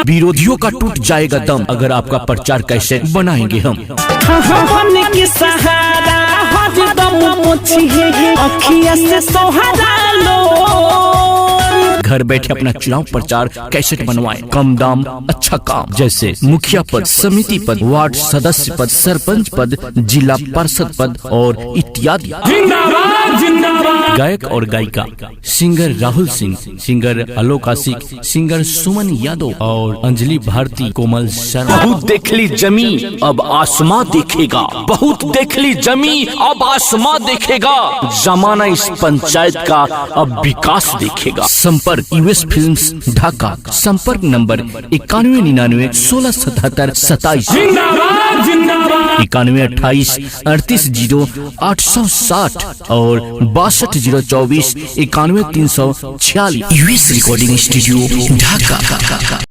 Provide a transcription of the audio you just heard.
विरोधियों का टूट जाएगा दम अगर आपका प्रचार कैसे बनाएंगे हम। के सहारा से सहारा लो। घर बैठे अपना चुनाव प्रचार कैसे बनवाएं, कम दाम अच्छा काम, जैसे मुखिया पद, समिति पद, वार्ड सदस्य पद, सरपंच पद, जिला पार्षद पद और इत्यादि। गायक और गायिका सिंगर राहुल सिंह, सिंगर आलोक आशिक, सिंगर सुमन यादव और अंजलि भारती, कोमल शर्मा। बहुत देख ली जमी अब आसमां देखेगा, बहुत देख ली जमी अब आसमां देखेगा, जमाना इस पंचायत का अब विकास देखेगा। संपर्क यूएस फिल्म्स ढाका, संपर्क नंबर 9199 1677 27, 91 28 38 0 860 और 62 024 91 346। यूएस रिकॉर्डिंग स्टूडियो ढाका।